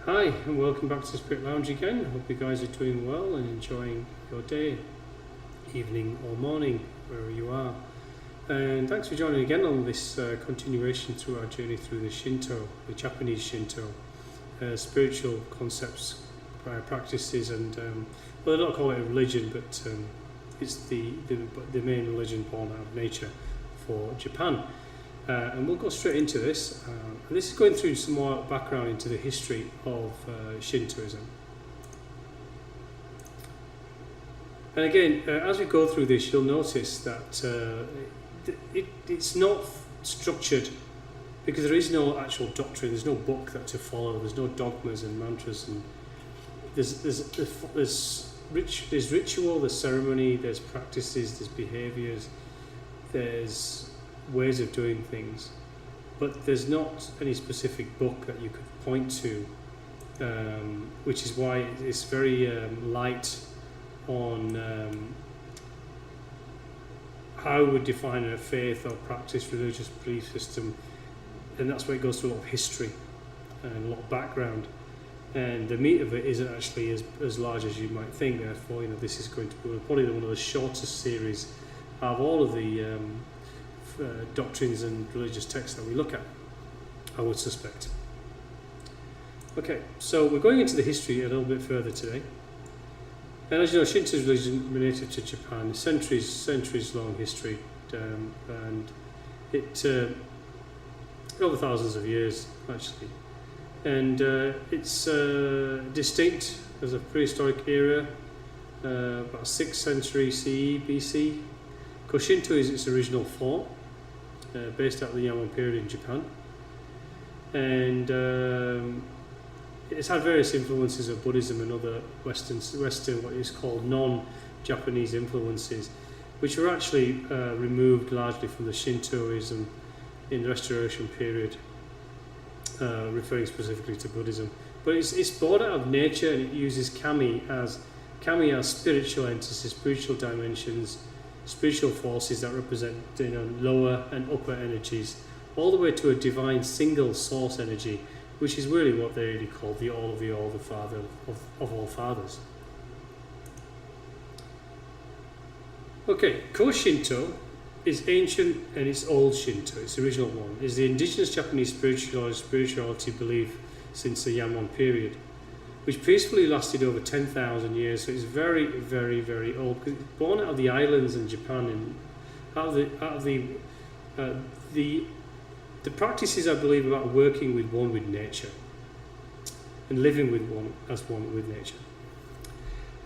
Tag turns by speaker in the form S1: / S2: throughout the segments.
S1: Hi, and welcome back to Spirit Lounge again. I hope you guys are doing well and enjoying your day, evening or morning, wherever you are. And thanks for joining again on this continuation through our journey through the Shinto, the Japanese Shinto, spiritual concepts, practices, and well, they don't call it a religion, but it's the main religion born out of nature for Japan. And we'll go straight into this. And this is going through some more background into the history of Shintoism. And again, as we go through this, you'll notice that it's not structured because there is no actual doctrine. There's no book that to follow. There's no dogmas and mantras, and there's ritual, there's ceremony, there's practices, there's behaviours, there's ways of doing things, but there's not any specific book that you could point to, which is why it's very light on how we would define a faith or practice, religious belief system, and that's where it goes through a lot of history and a lot of background, and the meat of it isn't actually as large as you might think. Therefore, this is going to be probably one of the shortest series of all of the doctrines and religious texts that we look at, I would suspect. Okay, so we're going into the history a little bit further today. And as you know, Shinto's religion related to Japan, centuries long history, and it over thousands of years actually. And it's distinct as a prehistoric era, about 6th century CE, BC. Koshinto is its original form, based out of the Jōmon period in Japan, and it's had various influences of Buddhism and other Western what is called non-Japanese influences, which were actually removed largely from the Shintoism in the Restoration period, referring specifically to Buddhism. But it's born out of nature, and it uses kami as spiritual entities, spiritual dimensions, spiritual forces that represent lower and upper energies, all the way to a divine single source energy, which is really what they really call the all of the all, the father of all fathers. Okay, Ko-Shintō is ancient and it's old Shinto. It's the original one. It's the indigenous Japanese spirituality belief since the Jōmon period, which peacefully lasted over 10,000 years. So it's very, very, very old. Because it's born out of the islands in Japan, and out of the practices, I believe, about working with nature and living with one with nature.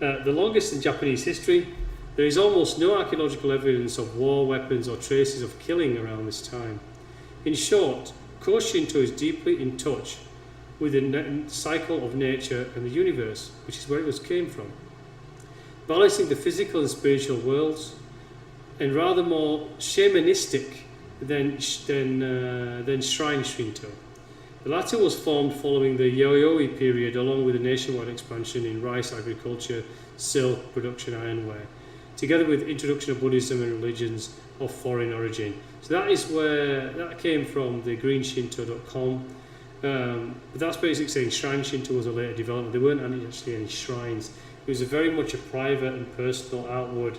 S1: The longest in Japanese history, there is almost no archaeological evidence of war, weapons, or traces of killing around this time. In short, Koshinto is deeply in touch with the cycle of nature and the universe, which is where it came from, balancing the physical and spiritual worlds, and rather more shamanistic than shrine Shinto. The latter was formed following the Yayoi period, along with a nationwide expansion in rice agriculture, silk production, ironware, together with introduction of Buddhism and religions of foreign origin. So that is where that came from, the greenshinto.com. But that's basically saying shrine Shinto was a later development. There weren't actually any shrines. It was very much a private and personal, outward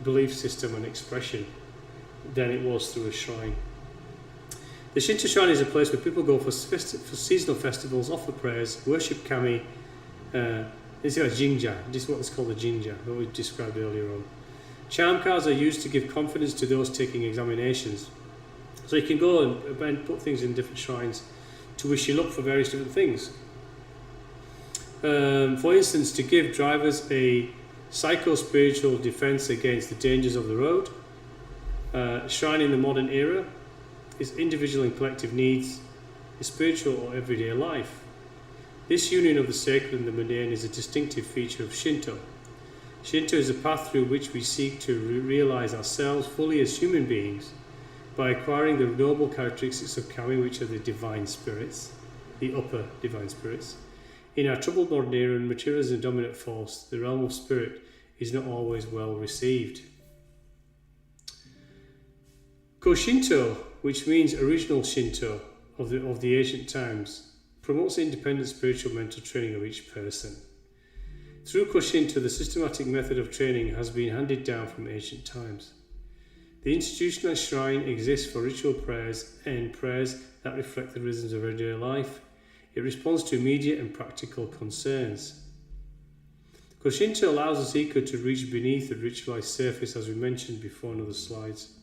S1: belief system and expression than it was through a shrine. The Shinto shrine is a place where people go for seasonal festivals, offer prayers, worship kami. This is a jinja. This is what is called a jinja, that we described earlier on. Charm cards are used to give confidence to those taking examinations. So you can go and put things in different shrines to wish you luck for various different things. For instance, to give drivers a psycho-spiritual defense against the dangers of the road. Shrine in the modern era is individual and collective needs, is spiritual or everyday life. This union of the sacred and the mundane is a distinctive feature of Shinto. Shinto is a path through which we seek to realize ourselves fully as human beings by acquiring the noble characteristics of kami, which are the divine spirits, the upper divine spirits. In our troubled modern era, and materialism is a dominant force, the realm of spirit is not always well received. Koshinto, which means original Shinto, of the ancient times promotes the independent spiritual mental training of each person. Through Koshinto, the systematic method of training has been handed down from ancient times. The institutionalized shrine exists for ritual prayers and prayers that reflect the rhythms of everyday life. It responds to immediate and practical concerns. Koshinto allows the seeker to reach beneath the ritualized surface, as we mentioned before in other slides.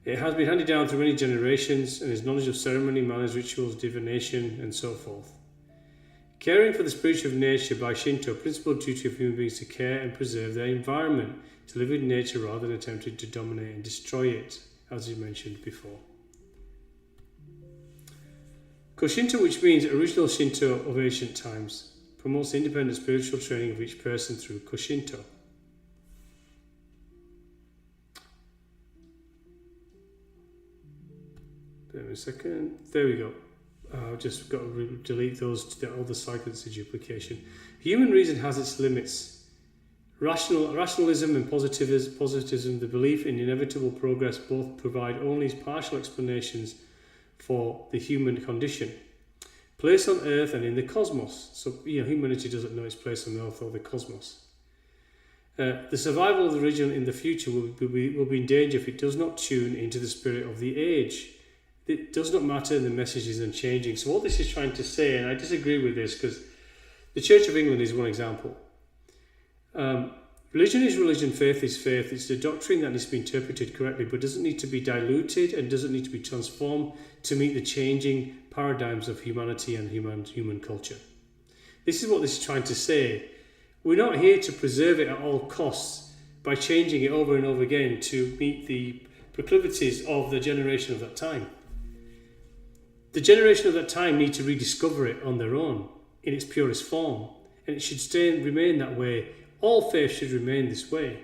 S1: It has been handed down through many generations and is knowledge of ceremony, manners, rituals, divination, and so forth. Caring for the spiritual nature by Shinto, principal duty of human beings to care and preserve their environment, to live in nature rather than attempting to dominate and destroy it, as we mentioned before. Koshinto, which means original Shinto of ancient times, promotes the independent spiritual training of each person through Koshinto. Bear with me a second. There we go. I've just got to delete those, all the cycles of duplication. Human reason has its limits. Rationalism and positivism, the belief in inevitable progress, both provide only partial explanations for the human condition. Place on Earth and in the cosmos. So, humanity doesn't know its place on Earth or the cosmos. The survival of the region in the future will be in danger if it does not tune into the spirit of the age. It does not matter, and the message is unchanging. So what this is trying to say, and I disagree with this because the Church of England is one example. Religion is religion, faith is faith. It's the doctrine that needs to be interpreted correctly, but doesn't need to be diluted and doesn't need to be transformed to meet the changing paradigms of humanity and human culture. This is what this is trying to say. We're not here to preserve it at all costs by changing it over and over again to meet the proclivities of the generation of that time. The generation of that time need to rediscover it on their own in its purest form, and it should remain that way. All faith should remain this way.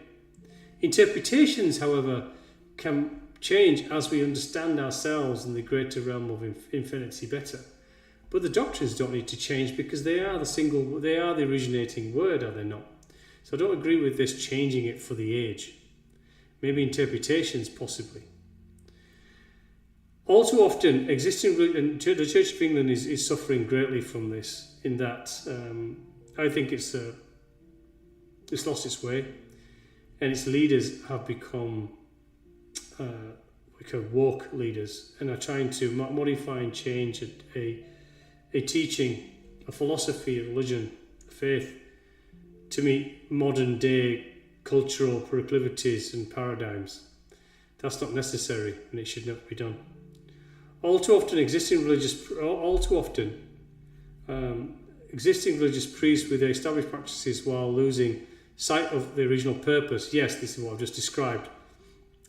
S1: Interpretations, however, can change as we understand ourselves and the greater realm of infinity better. But the doctrines don't need to change because they are the originating word, are they not? So I don't agree with this changing it for the age. Maybe interpretations, possibly. All too often, and the Church of England is suffering greatly from this, in that I think it's lost its way, and its leaders have become woke leaders, and are trying to modify and change a teaching, a philosophy, a religion, a faith, to meet modern day cultural proclivities and paradigms. That's not necessary, and it should not be done. All too often, existing religious priests with their established practices while losing sight of the original purpose. Yes, this is what I've just described.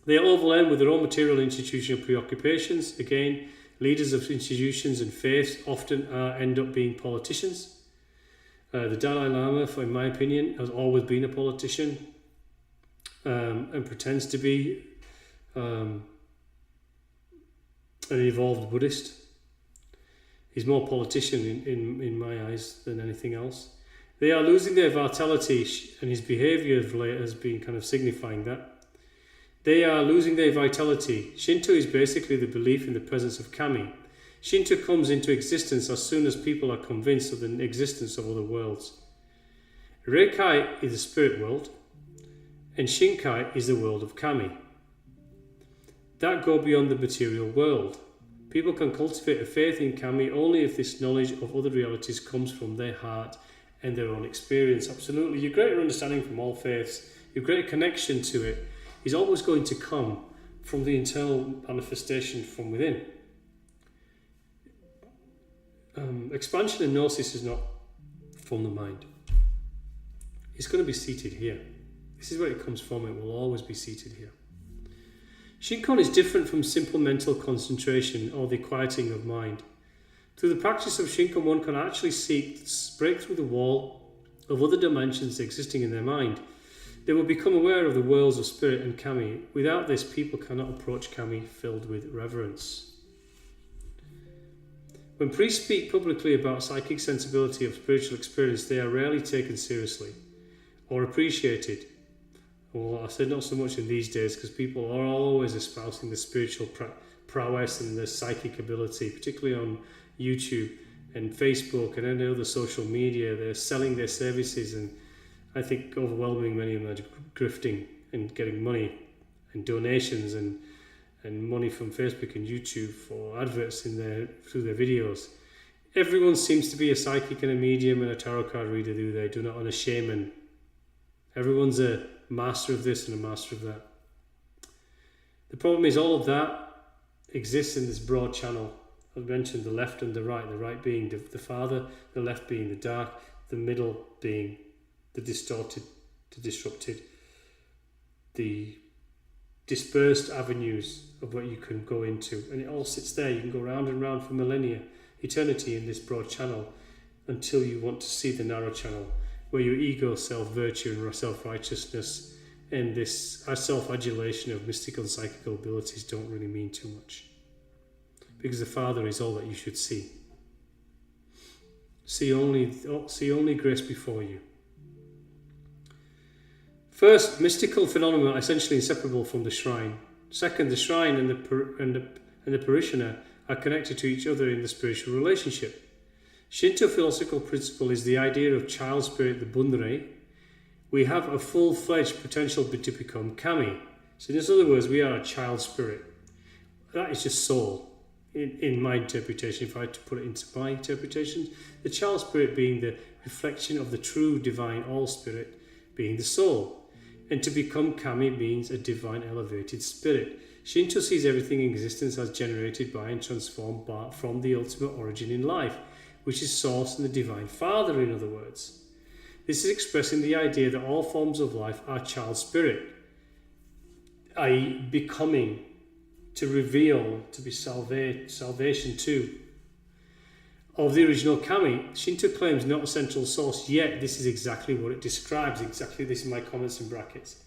S1: They are overwhelmed with their own material institutional preoccupations. Again, leaders of institutions and faiths often end up being politicians. The Dalai Lama, in my opinion, has always been a politician and pretends to be an evolved Buddhist. He's more politician in my eyes than anything else. They are losing their vitality, and his behaviour of late has been kind of signifying that. They are losing their vitality. Shinto is basically the belief in the presence of kami. Shinto comes into existence as soon as people are convinced of the existence of other worlds. Reikai is the spirit world, and Shinkai is the world of kami. That go beyond the material world. People can cultivate a faith in kami only if this knowledge of other realities comes from their heart and their own experience. Absolutely, your greater understanding from all faiths, your greater connection to it, is always going to come from the internal manifestation from within. Expansion and gnosis is not from the mind. It's going to be seated here. This is where it comes from. It will always be seated here. Shingon is different from simple mental concentration or the quieting of mind. Through the practice of Shingon, one can actually break through the wall of other dimensions existing in their mind. They will become aware of the worlds of spirit and kami. Without this, people cannot approach kami filled with reverence. When priests speak publicly about psychic sensibility of spiritual experience, they are rarely taken seriously or appreciated. Well, I said not so much in these days because people are always espousing the spiritual prowess and their psychic ability, particularly on YouTube and Facebook and any other social media. They're selling their services, and I think overwhelming many of them are grifting and getting money and donations and money from Facebook and YouTube for adverts through their videos. Everyone seems to be a psychic and a medium and a tarot card reader, do not, and a shaman. Everyone's a master of this and a master of that. The problem is all of that exists in this broad channel. I've mentioned the left and the right being the father, the left being the dark, the middle being the distorted, the disrupted, the dispersed avenues of what you can go into. And it all sits there. You can go round and round for millennia, eternity in this broad channel, until you want to see the narrow channel, where your ego, self-virtue and self-righteousness and this self-adulation of mystical and psychical abilities don't really mean too much. Because the Father is all that you should see. See only grace before you. First, mystical phenomena are essentially inseparable from the shrine. Second, the shrine and the parishioner are connected to each other in the spiritual relationship. Shinto philosophical principle is the idea of child spirit, the bunrei. We have a full-fledged potential to become kami. So in other words, we are a child spirit. That is just soul. In my interpretation, if I had to put it into my interpretation, the child spirit being the reflection of the true divine all spirit, being the soul. And to become kami means a divine elevated spirit. Shinto sees everything in existence as generated by and transformed from the ultimate origin in life, which is source in the divine father, in other words. This is expressing the idea that all forms of life are child spirit, i.e. becoming, to reveal, to be salvation to, of the original kami. Shinto claims not a central source, yet this is exactly what it describes. Exactly, this is my comments in brackets.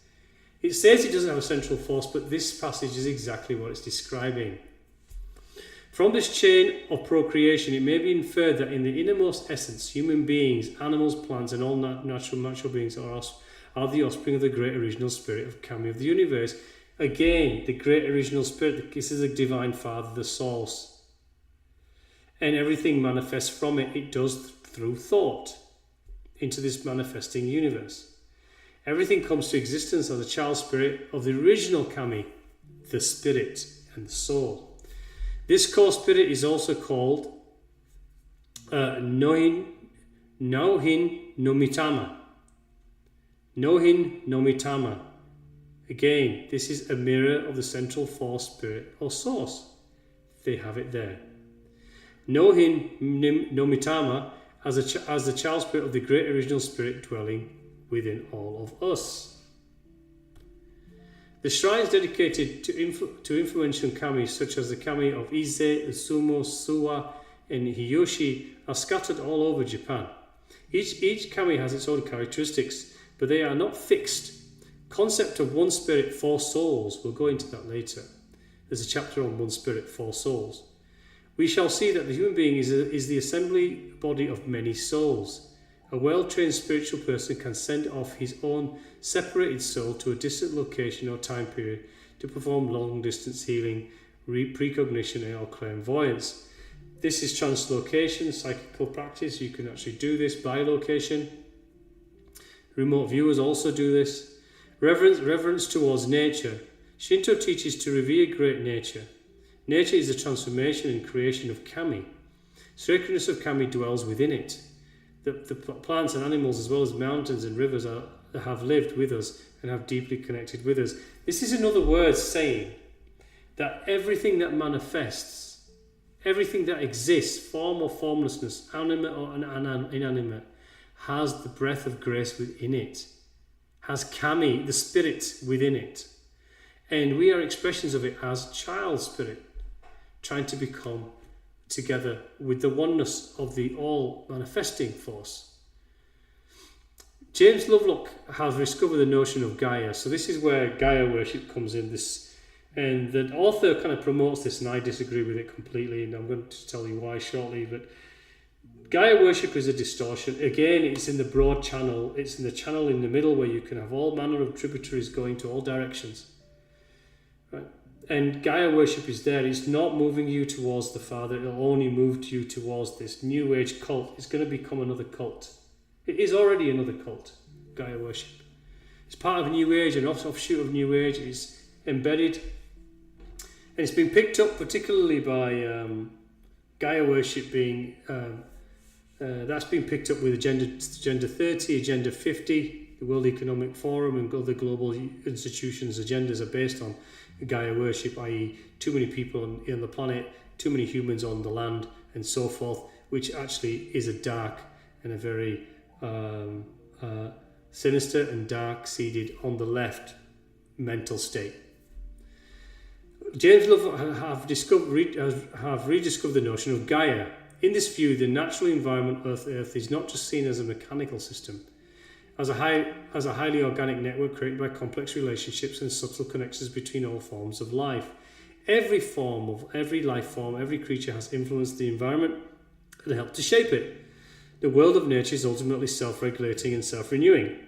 S1: It says it doesn't have a central force, but this passage is exactly what it's describing. From this chain of procreation, it may be inferred that in the innermost essence, human beings, animals, plants, and all natural beings are the offspring of the great original spirit of kami of the universe. Again, the great original spirit, this is the divine father, the source. And everything manifests from it. It does through thought into this manifesting universe. Everything comes to existence as a child spirit of the original kami, the spirit and the soul. This core spirit is also called Nohin no Mitama. Nohin no Mitama. Again, this is a mirror of the central force spirit or source. They have it there. Nohin no Mitama as the child spirit of the great original spirit dwelling within all of us. The shrines dedicated to influential kami, such as the kami of Ise, Usumo, Suwa, and Hiyoshi, are scattered all over Japan. Each kami has its own characteristics, but they are not fixed. Concept of one spirit, four souls. We'll go into that later. There's a chapter on one spirit, four souls. We shall see that the human being is the assembly body of many souls. A well-trained spiritual person can send off his own separated soul to a distant location or time period to perform long-distance healing, precognition, or clairvoyance. This is translocation, psychical practice. You can actually do this by location. Remote viewers also do this. Reverence towards nature. Shinto teaches to revere great nature. Nature is the transformation and creation of kami. Sacredness of kami dwells within it. The plants and animals, as well as mountains and rivers, have lived with us and have deeply connected with us. This is another word saying that everything that manifests, everything that exists, form or formlessness, animate or inanimate, has the breath of grace within it, has kami, the spirit, within it. And we are expressions of it as child spirit, trying to become together with the oneness of the all manifesting force. James Lovelock has discovered the notion of Gaia. So this is where Gaia worship comes in. And the author kind of promotes this, and I disagree with it completely, and I'm going to tell you why shortly. But Gaia worship is a distortion. Again, it's in the broad channel. It's in the channel in the middle where you can have all manner of tributaries going to all directions. Right? and Gaia worship is there. It's not moving you towards the Father. It'll only move you towards this New Age cult. It's going to become another cult. It is already another cult, Gaia worship. It's part of New Age, an offshoot of New Age. It's embedded, and it's been picked up particularly by Gaia worship being that's been picked up with Agenda 30, Agenda 50, the World Economic Forum, and other global institutions' agendas are based on Gaia worship, i.e. too many people on the planet, too many humans on the land, and so forth, which actually is a dark and a very sinister and dark-seeded on the left mental state. James Love have rediscovered the notion of Gaia. In this view, the natural environment Earth is not just seen as a mechanical system, as a highly organic network created by complex relationships and subtle connections between all forms of life. Every life form, every creature has influenced the environment and helped to shape it. The world of nature is ultimately self-regulating and self-renewing,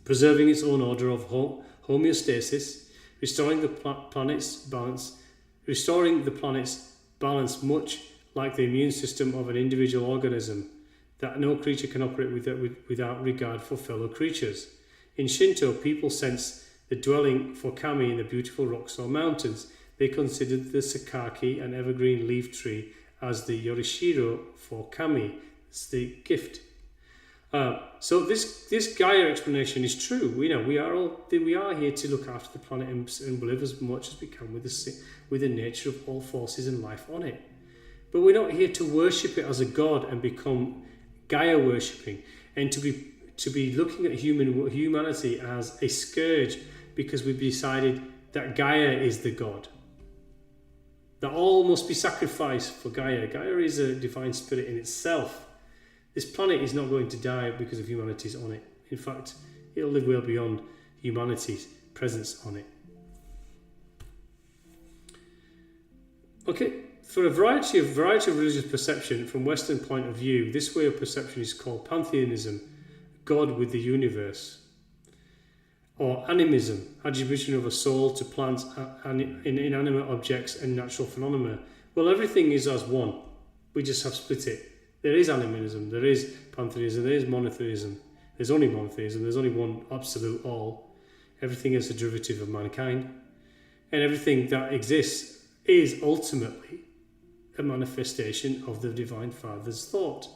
S1: preserving its own order of homeostasis, restoring the planet's balance much like the immune system of an individual organism, that no creature can operate without regard for fellow creatures. In Shinto, people sense the dwelling for kami in the beautiful rocks or mountains. They considered the sakaki, an evergreen leaf tree, as the yorishiro for kami. It's the gift. So this Gaia explanation is true. We are here to look after the planet and live as much as we can with the nature of all forces and life on it. But we're not here to worship it as a god and become Gaia worshipping, and to be looking at humanity as a scourge because we've decided that Gaia is the god. That all must be sacrificed for Gaia. Gaia is a divine spirit in itself. This planet is not going to die because of humanity's on it. In fact, it'll live well beyond humanity's presence on it. Okay. For a variety of religious perception from Western point of view, this way of perception is called pantheism, God with the universe, or animism, attribution of a soul to plants, inanimate objects and natural phenomena. Well, everything is as one. We just have split it. There is animism, there is pantheism, there is monotheism. There's only monotheism, there's only one absolute all. Everything is a derivative of mankind, and everything that exists is ultimately a manifestation of the Divine Father's thought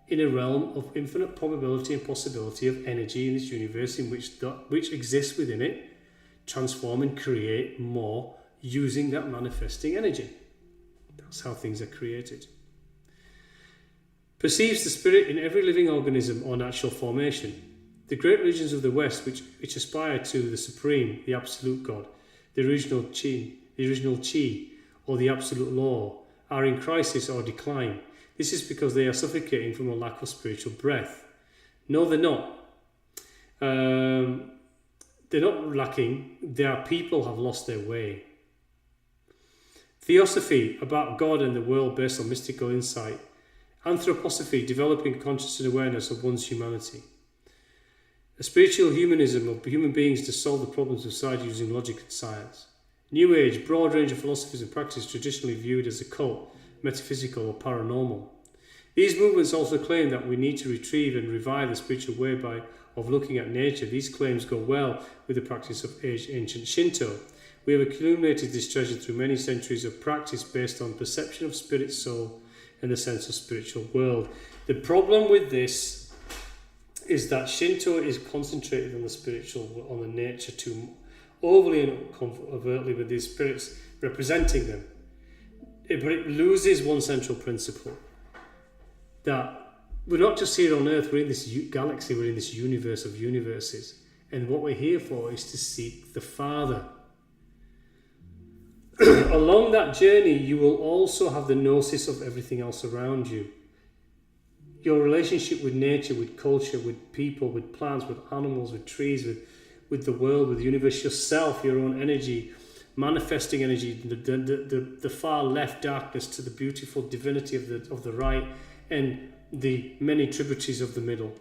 S1: in a realm of infinite probability and possibility of energy in this universe in which exists within it, transform and create more using that manifesting energy. That's how things are created. Perceives the spirit in every living organism or natural formation. The great religions of the West which aspire to the supreme, the absolute God, the original chi, or the absolute law, are in crisis or decline. This is because they are suffocating from a lack of spiritual breath. No, they're not. They're not lacking. Their people have lost their way. Theosophy, about God and the world based on mystical insight. Anthroposophy, developing conscious and awareness of one's humanity. A spiritual humanism of human beings to solve the problems of society using logic and science. New Age, broad range of philosophies and practice traditionally viewed as occult, metaphysical or paranormal. These movements also claim that we need to retrieve and revive the spiritual way of looking at nature. These claims go well with the practice of ancient Shinto. We have accumulated this treasure through many centuries of practice based on perception of spirit, soul, and the sense of spiritual world. The problem with this is that Shinto is concentrated on the spiritual, on the nature too overly and overtly, with these spirits representing them. But it loses one central principle, that we're not just here on Earth, we're in this galaxy, we're in this universe of universes, and what we're here for is to seek the Father. Along that journey, you will also have the gnosis of everything else around you. Your relationship with nature, with culture, with people, with plants, with animals, with trees, with the world, with the universe, yourself, your own energy, manifesting energy, the far left darkness to the beautiful divinity of the right, and the many tributaries of the middle.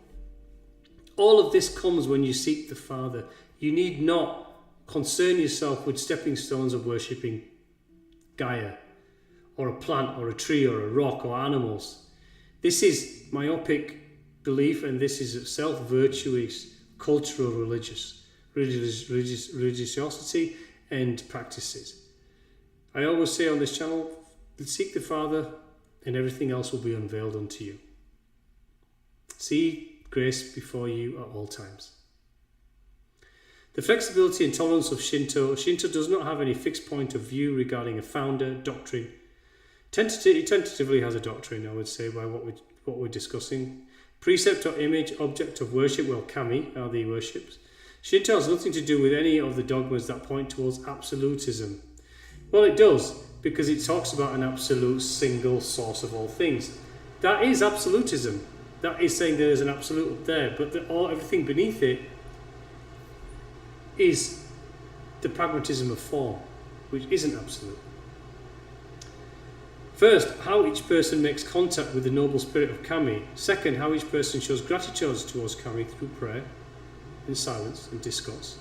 S1: All of this comes when you seek the Father. You need not concern yourself with stepping stones of worshipping Gaia, or a plant, or a tree, or a rock, or animals. This is myopic belief, and this is self-virtuous, cultural, religiosity and practices. I always say on this channel, seek the Father, and everything else will be unveiled unto you. See grace before you at all times. The flexibility and tolerance of Shinto does not have any fixed point of view regarding a founder, doctrine. It tentatively has a doctrine, I would say, by what we're discussing. Precept or image, object of worship, well, kami are the worships. Shinto has nothing to do with any of the dogmas that point towards absolutism. Well, it does, because it talks about an absolute single source of all things. That is absolutism. That is saying there is an absolute up there, but everything beneath it is the pragmatism of form, which isn't absolute. First, how each person makes contact with the noble spirit of Kami. Second, how each person shows gratitude towards Kami through prayer, in silence and discourse.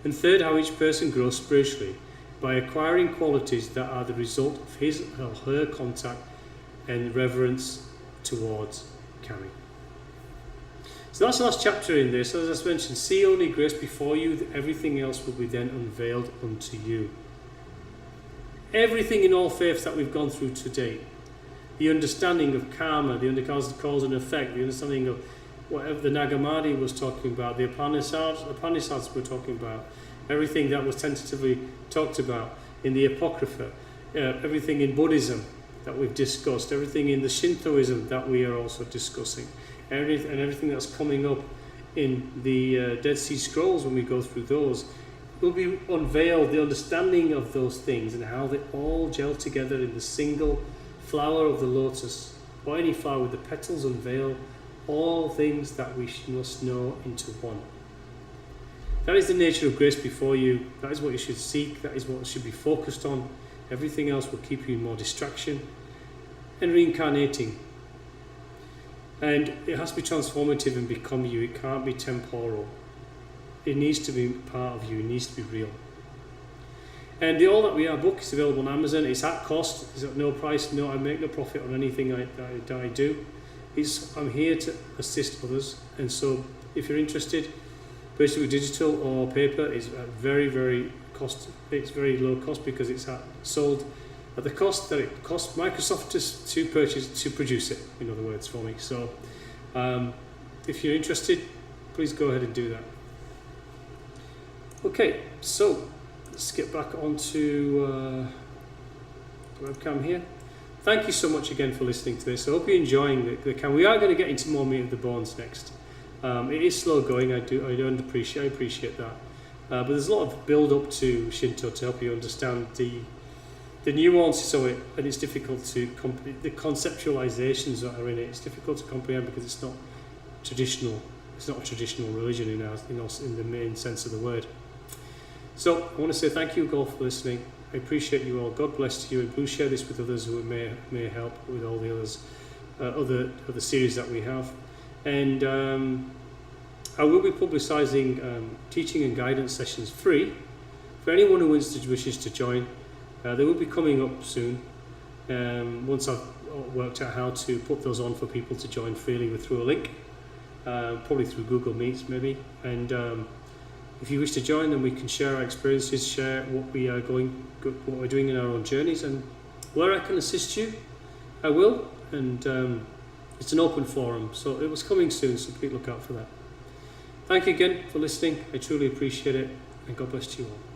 S1: And third, how each person grows spiritually by acquiring qualities that are the result of his or her contact and reverence towards Kami. So that's the last chapter in this. As I mentioned, see only grace before you, everything else will be then unveiled unto you. Everything in all faiths that we've gone through today, the understanding of karma, the understanding of cause and effect, the understanding of whatever the Nagamadi was talking about, the Upanishads were talking about, everything that was tentatively talked about in the Apocrypha, everything in Buddhism that we've discussed, everything in the Shintoism that we are also discussing, and everything that's coming up in the Dead Sea Scrolls when we go through those, will be unveiled, the understanding of those things and how they all gel together in the single flower of the lotus, or any flower with the petals unveil all things that we must know into one. That is the nature of grace before you. That is what you should seek. That is what should be focused on. Everything else will keep you in more distraction and reincarnating. And it has to be transformative and become you. It can't be temporal. It needs to be part of you. It needs to be real. And the All That We Are book is available on Amazon. It's at cost. It's at no price. No, I make no profit on anything I do. I'm here to assist others. And so if you're interested, basically digital or paper is very, very cost. It's very low cost because it's sold at the cost that it cost Microsoft to produce it, in other words, for me. So if you're interested, please go ahead and do that. Okay, so let's get back onto the webcam here. Thank you so much again for listening to this. I hope you're enjoying the cam. We are going to get into more meat of the bones next. It is slow going. I appreciate that. But there's a lot of build up to Shinto to help you understand the nuances of it, and it's difficult to the conceptualizations that are in it. It's difficult to comprehend because it's not traditional. It's not a traditional religion in the main sense of the word. So I want to say thank you all for listening. I appreciate you all. God bless you, and please share this with others who may help with all the others, other series that we have. And I will be publicising teaching and guidance sessions free for anyone who wishes to join. They will be coming up soon. Once I've worked out how to put those on for people to join freely through a link, probably through Google Meets maybe. And if you wish to join, then we can share our experiences, share what we're doing in our own journeys, and where I can assist you, I will. And it's an open forum, so it was coming soon, so please look out for that. Thank you again for listening. I truly appreciate it, and God bless you all.